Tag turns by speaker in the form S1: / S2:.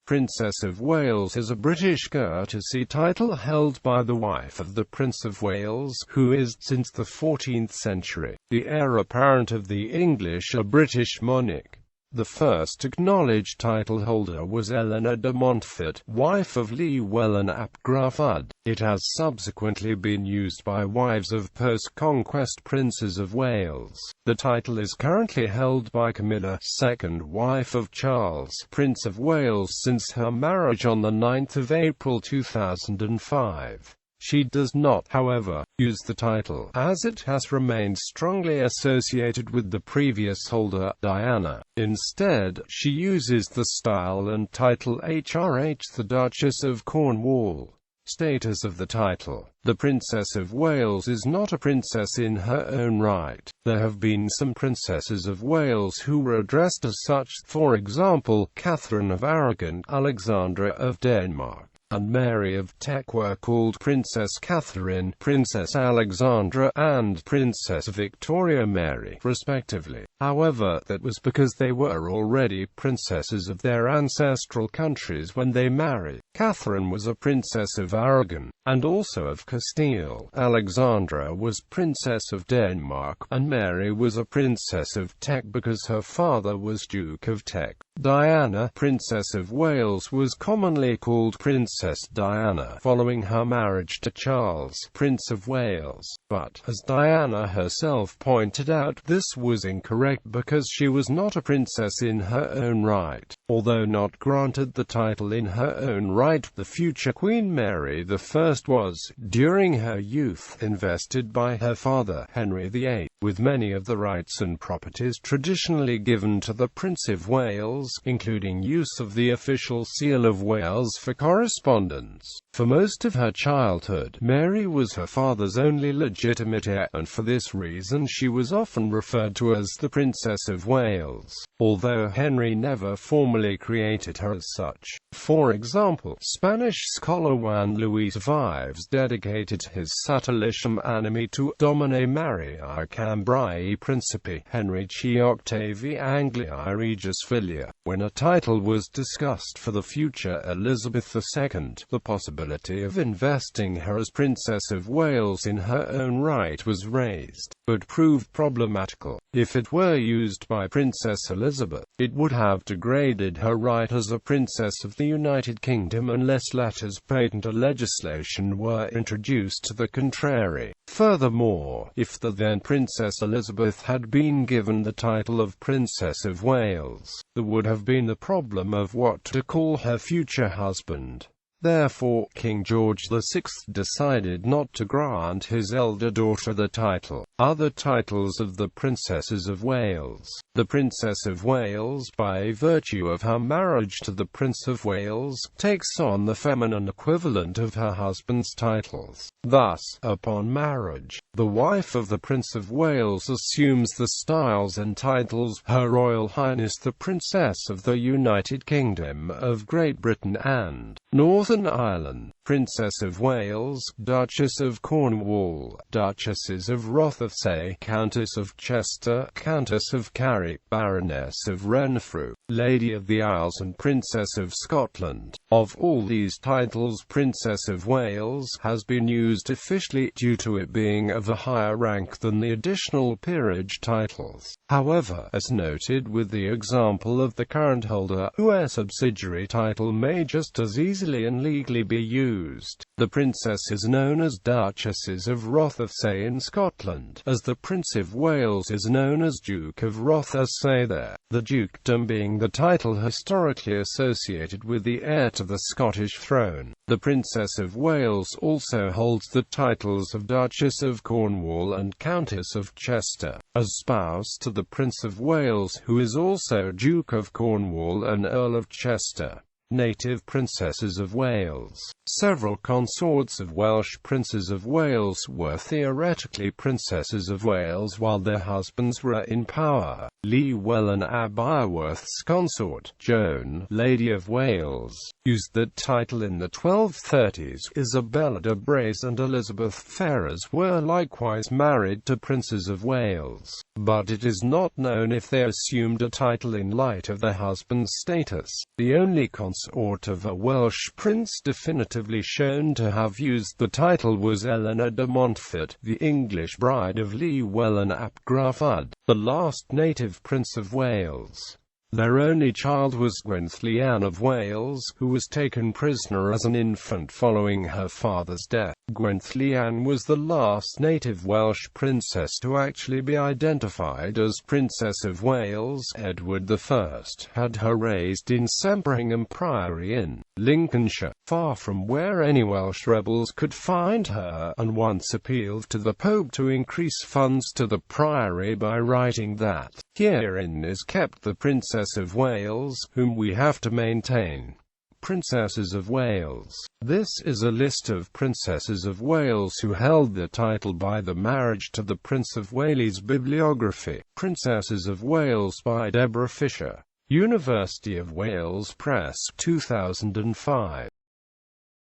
S1: Princess of Wales is a British courtesy title held by the wife of the Prince of Wales, who is, since the 14th century, the heir apparent of the English or British monarch. The first acknowledged title holder was Eleanor de Montfort, wife of Llywelyn ap Gruffudd. It has subsequently been used by wives of post-conquest princes of Wales. The title is currently held by Camilla, second wife of Charles, Prince of Wales, since her marriage on 9 April 2005. She does not, however, use the title, as it has remained strongly associated with the previous holder, Diana. Instead, she uses the style and title HRH, the Duchess of Cornwall. Status of the title. The Princess of Wales is not a princess in her own right. There have been some princesses of Wales who were addressed as such, for example, Catherine of Aragon, Alexandra of Denmark, and Mary of Teck were called Princess Catherine, Princess Alexandra, and Princess Victoria Mary, respectively. However, that was because they were already princesses of their ancestral countries when they married. Catherine was a Princess of Aragon, and also of Castile. Alexandra was Princess of Denmark, and Mary was a Princess of Teck because her father was Duke of Teck. Diana, Princess of Wales, was commonly called Princess Diana following her marriage to Charles, Prince of Wales. But, as Diana herself pointed out, this was incorrect because she was not a princess in her own right. Although not granted the title in her own right, the future Queen Mary I was, during her youth, invested by her father, Henry VIII, with many of the rights and properties traditionally given to the Prince of Wales, including use of the official seal of Wales for correspondence. For most of her childhood, Mary was her father's only legitimate heir, and for this reason she was often referred to as the Princess of Wales, although Henry never formally created her as such. For example, Spanish scholar Juan Luis Vives dedicated his Satellitium Animi to Domine Mariae Cambriae Principi Henrici Octavi Angliae Regis Filia. When a title was discussed for the future Elizabeth II, the possibility of investing her as Princess of Wales in her own right was raised, but proved problematical. If it were used by Princess Elizabeth, it would have degraded her right as a princess of the United Kingdom unless letters patent or legislation were introduced to the contrary. Furthermore, if the then Princess Elizabeth had been given the title of Princess of Wales, there would have been the problem of what to call her future husband. Therefore, King George VI decided not to grant his elder daughter the title. Other titles of the Princesses of Wales. The Princess of Wales, by virtue of her marriage to the Prince of Wales, takes on the feminine equivalent of her husband's titles. Thus, upon marriage, the wife of the Prince of Wales assumes the styles and titles Her Royal Highness the Princess of the United Kingdom of Great Britain and Northern Ireland, Princess of Wales, Duchess of Cornwall, Duchesses of Rothesay, Countess of Chester, Countess of Carrick, Baroness of Renfrew, Lady of the Isles and Princess of Scotland. Of all these titles, Princess of Wales has been used officially due to it being of a higher rank than the additional peerage titles. However, as noted with the example of the current holder, whose subsidiary title may just as easily and legally be used, the princess is known as Duchesses of Rothesay in Scotland, as the Prince of Wales is known as Duke of Rothesay there, the dukedom being the title historically associated with the heir to the Scottish throne. The Princess of Wales also holds the titles of Duchess of Cornwall and Countess of Chester, as spouse to the Prince of Wales, who is also Duke of Cornwall and Earl of Chester. Native Princesses of Wales. Several consorts of Welsh Princes of Wales were theoretically Princesses of Wales while their husbands were in power. Llywelyn ab Iorwerth's consort, Joan, Lady of Wales, used that title in the 1230s. Isabella de Brace and Elizabeth Ferrers were likewise married to Princes of Wales, but it is not known if they assumed a title in light of their husband's status. The only consort consort of a Welsh prince definitively shown to have used the title was Eleanor de Montfort, the English bride of Llywelyn ap Gruffudd, the last native prince of Wales. Their only child was Llywelyn of Wales, who was taken prisoner as an infant following her father's death. Llywelyn was the last native Welsh princess to actually be identified as Princess of Wales. Edward I had her raised in Sempringham Priory in Lincolnshire, far from where any Welsh rebels could find her, and once appealed to the Pope to increase funds to the priory by writing that, "Herein is kept the Princess of Wales, whom we have to maintain." Princesses of Wales. This is a list of princesses of Wales who held the title by the marriage to the Prince of Wales. Bibliography. Princesses of Wales by Deborah Fisher. University of Wales Press, 2005.